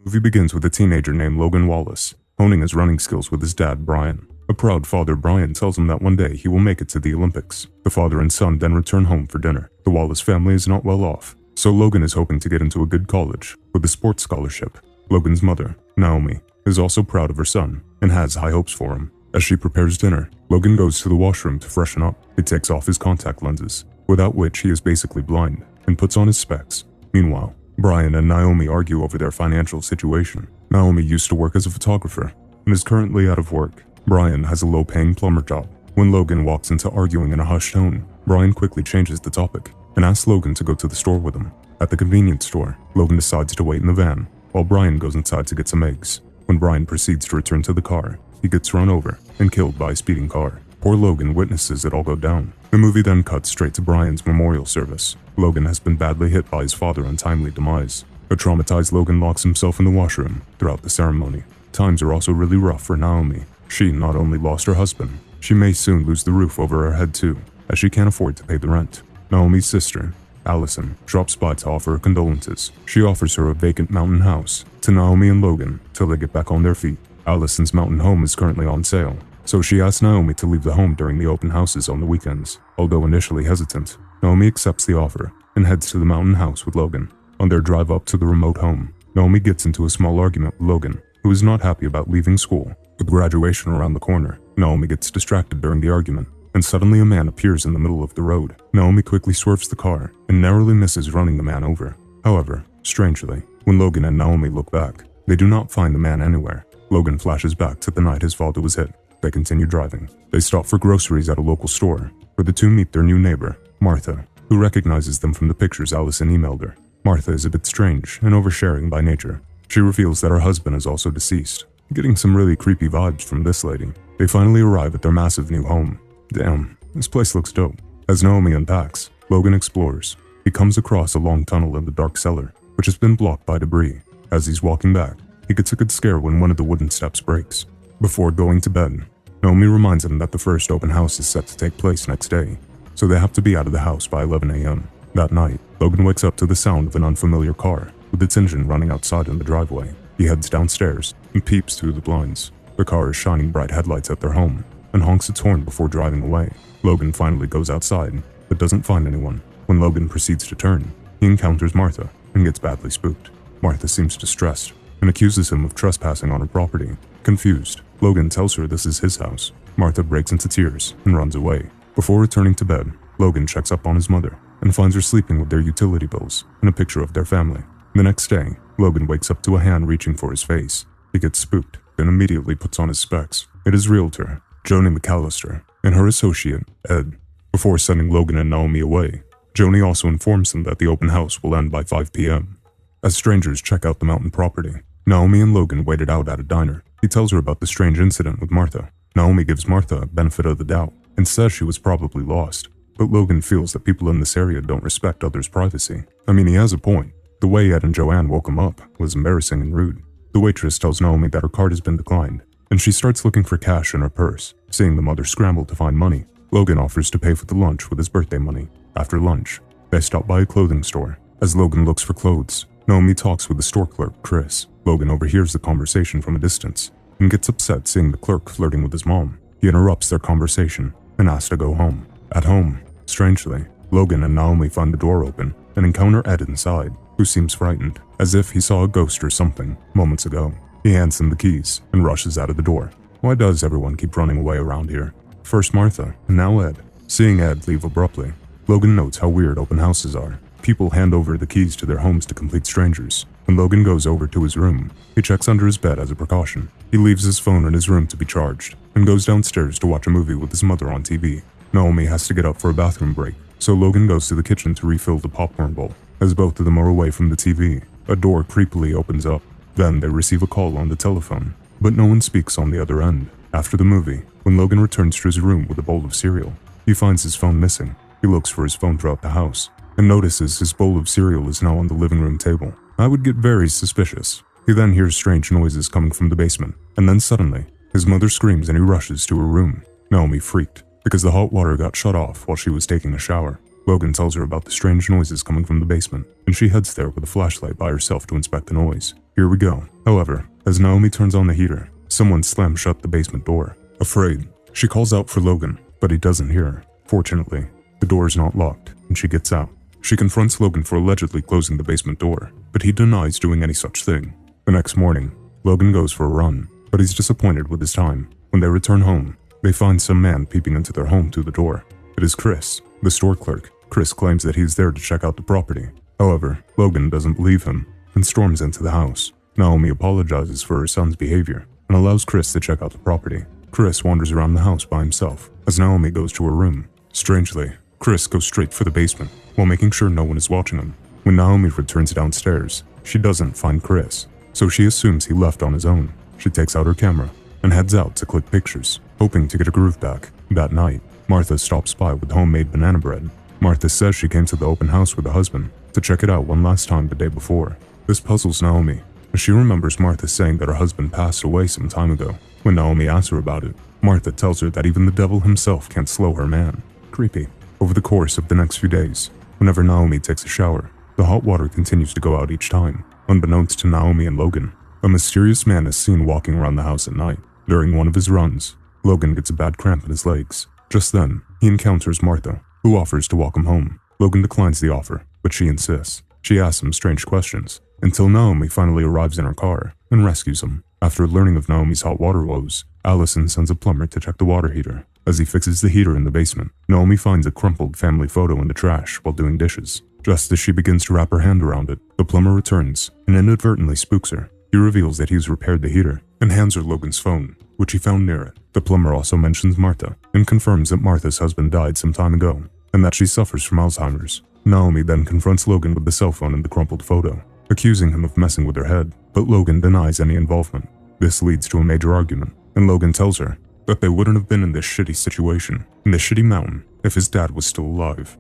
movie begins with a teenager named Logan Wallace, honing his running skills with his dad, Brian. A proud father, Brian tells him that one day he will make it to the Olympics. The father and son then return home for dinner. The Wallace family is not well off, so Logan is hoping to get into a good college with a sports scholarship. Logan's mother, Naomi, is also proud of her son and has high hopes for him. As she prepares dinner, Logan goes to the washroom to freshen up. He takes off his contact lenses, without which he is basically blind, and puts on his specs. Meanwhile, Brian and Naomi argue over their financial situation. Naomi used to work as a photographer and is currently out of work. Brian has a low-paying plumber job. When Logan walks into arguing in a hushed tone, Brian quickly changes the topic and asks Logan to go to the store with him. At the convenience store, Logan decides to wait in the van, while Brian goes inside to get some eggs. When Brian proceeds to return to the car, he gets run over and killed by a speeding car. Poor Logan witnesses it all go down. The movie then cuts straight to Brian's memorial service. Logan has been badly hit by his father's untimely demise. A traumatized Logan locks himself in the washroom throughout the ceremony. Times are also really rough for Naomi. She not only lost her husband, she may soon lose the roof over her head too, as she can't afford to pay the rent. Naomi's sister, Allison, drops by to offer her condolences. She offers her a vacant mountain house to Naomi and Logan till they get back on their feet. Allison's mountain home is currently on sale, so she asks Naomi to leave the home during the open houses on the weekends. Although initially hesitant, Naomi accepts the offer and heads to the mountain house with Logan. On their drive up to the remote home, Naomi gets into a small argument with Logan, who is not happy about leaving school. With graduation around the corner, Naomi gets distracted during the argument, and suddenly a man appears in the middle of the road. Naomi quickly swerves the car and narrowly misses running the man over. However, strangely, when Logan and Naomi look back, they do not find the man anywhere. Logan flashes back to the night his father was hit. They continue driving. They stop for groceries at a local store, where the two meet their new neighbor, Martha, who recognizes them from the pictures Allison emailed her. Martha is a bit strange and oversharing by nature. She reveals that her husband is also deceased. Getting some really creepy vibes from this lady. They finally arrive at their massive new home. Damn, this place looks dope. As Naomi unpacks, Logan explores. He comes across a long tunnel in the dark cellar, which has been blocked by debris. As he's walking back, he gets a good scare when one of the wooden steps breaks. Before going to bed, Naomi reminds him that the first open house is set to take place next day, so they have to be out of the house by 11 a.m. That night, Logan wakes up to the sound of an unfamiliar car, with its engine running outside in the driveway. He heads downstairs and peeps through the blinds. The car is shining bright headlights at their home and honks its horn before driving away. Logan finally goes outside, but doesn't find anyone. When Logan proceeds to turn, he encounters Martha and gets badly spooked. Martha seems distressed and accuses him of trespassing on her property. Confused, Logan tells her this is his house. Martha breaks into tears and runs away. Before returning to bed, Logan checks up on his mother and finds her sleeping with their utility bills and a picture of their family. The next day, Logan wakes up to a hand reaching for his face. He gets spooked, then immediately puts on his specs. It is realtor, Joni McAllister, and her associate, Ed. Before sending Logan and Naomi away, Joni also informs them that the open house will end by 5 p.m. As strangers check out the mountain property, Naomi and Logan waited out at a diner. He tells her about the strange incident with Martha. Naomi gives Martha a benefit of the doubt and says she was probably lost, but Logan feels that people in this area don't respect others' privacy. I mean, he has a point. The way Ed and Joanne woke him up was embarrassing and rude. The waitress tells Naomi that her card has been declined, and she starts looking for cash in her purse. Seeing the mother scramble to find money, Logan offers to pay for the lunch with his birthday money. After lunch, they stop by a clothing store. As Logan looks for clothes, Naomi talks with the store clerk, Chris. Logan overhears the conversation from a distance and gets upset seeing the clerk flirting with his mom. He interrupts their conversation and asks to go home. At home, strangely, Logan and Naomi find the door open and encounter Ed inside, who seems frightened, as if he saw a ghost or something moments ago. He hands him the keys and rushes out of the door. Why does everyone keep running away around here? First Martha, and now Ed. Seeing Ed leave abruptly, Logan notes how weird open houses are. People hand over the keys to their homes to complete strangers. When Logan goes over to his room, he checks under his bed as a precaution. He leaves his phone in his room to be charged, and goes downstairs to watch a movie with his mother on TV. Naomi has to get up for a bathroom break, so Logan goes to the kitchen to refill the popcorn bowl. As both of them are away from the TV, a door creepily opens up. Then they receive a call on the telephone, but no one speaks on the other end. After the movie, when Logan returns to his room with a bowl of cereal, he finds his phone missing. He looks for his phone throughout the house, and notices his bowl of cereal is now on the living room table. I would get very suspicious. He then hears strange noises coming from the basement, and then suddenly, his mother screams and he rushes to her room. Naomi freaked, because the hot water got shut off while she was taking a shower. Logan tells her about the strange noises coming from the basement, and she heads there with a flashlight by herself to inspect the noise. here we go. However, as Naomi turns on the heater, someone slams shut the basement door. Afraid, she calls out for Logan, but he doesn't hear her. Fortunately, the door is not locked, and she gets out. She confronts Logan for allegedly closing the basement door, but he denies doing any such thing. The next morning, Logan goes for a run, but he's disappointed with his time. When they return home, they find some man peeping into their home through the door. It is Chris, the store clerk. Chris claims that he's there to check out the property. However, Logan doesn't believe him and storms into the house. Naomi apologizes for her son's behavior and allows Chris to check out the property. Chris wanders around the house by himself as Naomi goes to her room. Strangely, Chris goes straight for the basement while making sure no one is watching him. When Naomi returns downstairs, she doesn't find Chris, so she assumes he left on his own. She takes out her camera and heads out to click pictures, hoping to get her groove back. That night, Martha stops by with homemade banana bread. Martha says she came to the open house with her husband to check it out one last time the day before. This puzzles Naomi, as she remembers Martha saying that her husband passed away some time ago. When Naomi asks her about it, Martha tells her that even the devil himself can't slow her man. Creepy. Over the course of the next few days, whenever Naomi takes a shower, the hot water continues to go out each time. Unbeknownst to Naomi and Logan, a mysterious man is seen walking around the house at night. During one of his runs, Logan gets a bad cramp in his legs. Just then, he encounters Martha, who offers to walk him home. Logan declines the offer, but she insists. She asks him strange questions, until Naomi finally arrives in her car and rescues him. After learning of Naomi's hot water woes, Allison sends a plumber to check the water heater. As he fixes the heater in the basement, Naomi finds a crumpled family photo in the trash while doing dishes. Just as she begins to wrap her hand around it, the plumber returns and inadvertently spooks her. He reveals that he's repaired the heater and hands her Logan's phone, which he found near it. The plumber also mentions Martha and confirms that Martha's husband died some time ago and that she suffers from Alzheimer's. Naomi then confronts Logan with the cell phone in the crumpled photo, accusing him of messing with her head, but Logan denies any involvement. This leads to a major argument, and Logan tells her that they wouldn't have been in this shitty situation, in this shitty mountain, if his dad was still alive.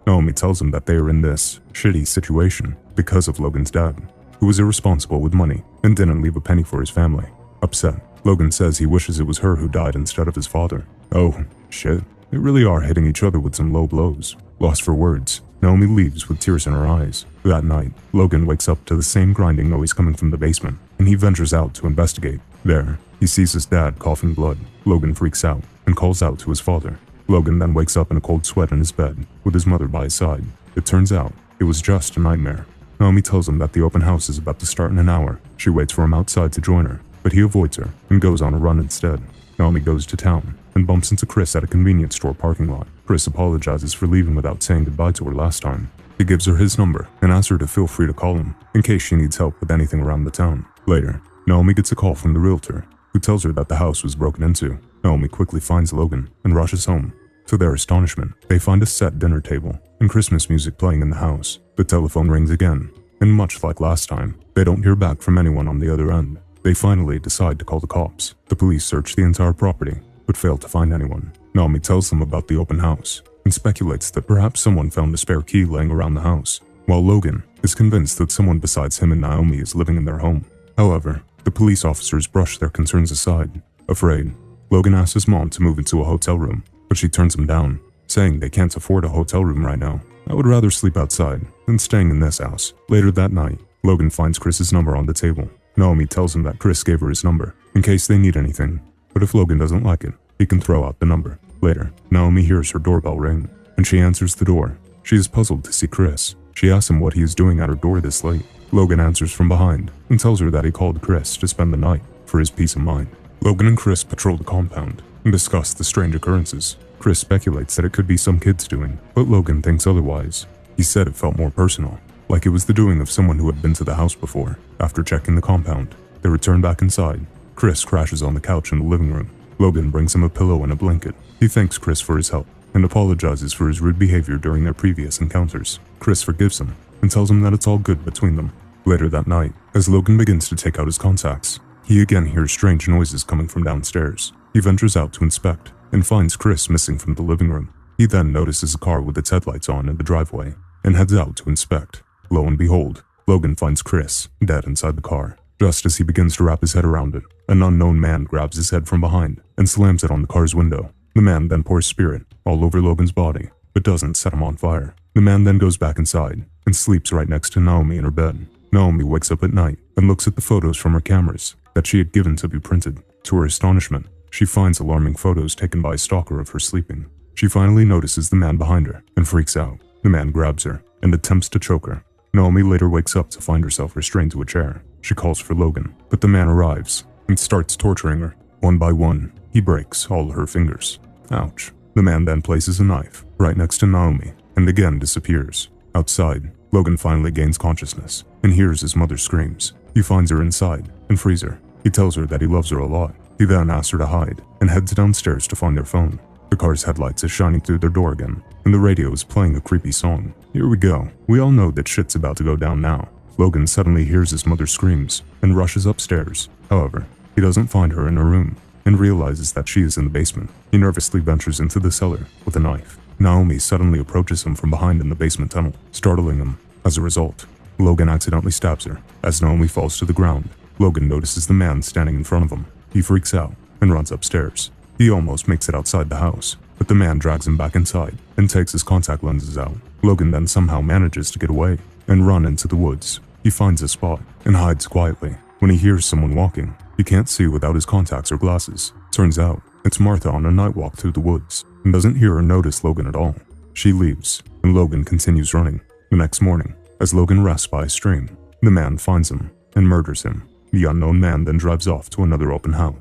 Naomi tells him that they are in this shitty situation because of Logan's dad, who was irresponsible with money and didn't leave a penny for his family. Upset, Logan says he wishes it was her who died instead of his father. Oh, shit. They really are hitting each other with some low blows. Lost for words, Naomi leaves with tears in her eyes. That night, Logan wakes up to the same grinding noise coming from the basement, and he ventures out to investigate. There, he sees his dad coughing blood. Logan freaks out and calls out to his father. Logan then wakes up in a cold sweat in his bed, with his mother by his side. It turns out, it was just a nightmare. Naomi tells him that the open house is about to start in an hour. She waits for him outside to join her, but he avoids her and goes on a run instead. Naomi goes to town and bumps into Chris at a convenience store parking lot. Chris apologizes for leaving without saying goodbye to her last time. He gives her his number and asks her to feel free to call him in case she needs help with anything around the town. Later, Naomi gets a call from the realtor, who tells her that the house was broken into. Naomi quickly finds Logan and rushes home. To their astonishment, they find a set dinner table and Christmas music playing in the house. The telephone rings again, and much like last time, they don't hear back from anyone on the other end. They finally decide to call the cops. The police search the entire property, but fail to find anyone. Naomi tells them about the open house and speculates that perhaps someone found a spare key laying around the house, while Logan is convinced that someone besides him and Naomi is living in their home. However, the police officers brush their concerns aside. Afraid, Logan asks his mom to move into a hotel room, but she turns him down, saying they can't afford a hotel room right now. I would rather sleep outside than staying in this house. Later that night, Logan finds Chris's number on the table. Naomi tells him that Chris gave her his number in case they need anything, but if Logan doesn't like it, he can throw out the number. Later, Naomi hears her doorbell ring, and she answers the door. She is puzzled to see Chris. She asks him what he is doing at her door this late. Logan answers from behind and tells her that he called Chris to spend the night for his peace of mind. Logan and Chris patrol the compound and discuss the strange occurrences. Chris speculates that it could be some kids doing, but Logan thinks otherwise. He said it felt more personal, like it was the doing of someone who had been to the house before. After checking the compound, they return back inside. Chris crashes on the couch in the living room. Logan brings him a pillow and a blanket. He thanks Chris for his help and apologizes for his rude behavior during their previous encounters. Chris forgives him and tells him that it's all good between them. Later that night, as Logan begins to take out his contacts, he again hears strange noises coming from downstairs. He ventures out to inspect and finds Chris missing from the living room. He then notices a car with its headlights on in the driveway and heads out to inspect. Lo and behold, Logan finds Chris dead inside the car. Just as he begins to wrap his head around it, an unknown man grabs his head from behind and slams it on the car's window. The man then pours spirit all over Logan's body, but doesn't set him on fire. The man then goes back inside and sleeps right next to Naomi in her bed. Naomi wakes up at night and looks at the photos from her cameras that she had given to be printed. To her astonishment, she finds alarming photos taken by a stalker of her sleeping. She finally notices the man behind her and freaks out. The man grabs her and attempts to choke her. Naomi later wakes up to find herself restrained to a chair. She calls for Logan, but the man arrives and starts torturing her. One by one, he breaks all her fingers. Ouch. The man then places a knife right next to Naomi and again disappears. Outside, Logan finally gains consciousness and hears his mother screams. He finds her inside and frees her. He tells her that he loves her a lot. He then asks her to hide and heads downstairs to find their phone. The car's headlights is shining through their door again, and the radio is playing a creepy song. Here we go. We all know that shit's about to go down now. Logan suddenly hears his mother's screams and rushes upstairs. However, he doesn't find her in her room and realizes that she is in the basement. He nervously ventures into the cellar with a knife. Naomi suddenly approaches him from behind in the basement tunnel, startling him. As a result, Logan accidentally stabs her. As Naomi falls to the ground, Logan notices the man standing in front of him. He freaks out and runs upstairs. He almost makes it outside the house, but the man drags him back inside and takes his contact lenses out. Logan then somehow manages to get away and run into the woods. He finds a spot and hides quietly. When he hears someone walking, he can't see without his contacts or glasses. Turns out, it's Martha on a night walk through the woods and doesn't hear or notice Logan at all. She leaves, and Logan continues running. The next morning, as Logan rests by a stream, the man finds him and murders him. The unknown man then drives off to another open house.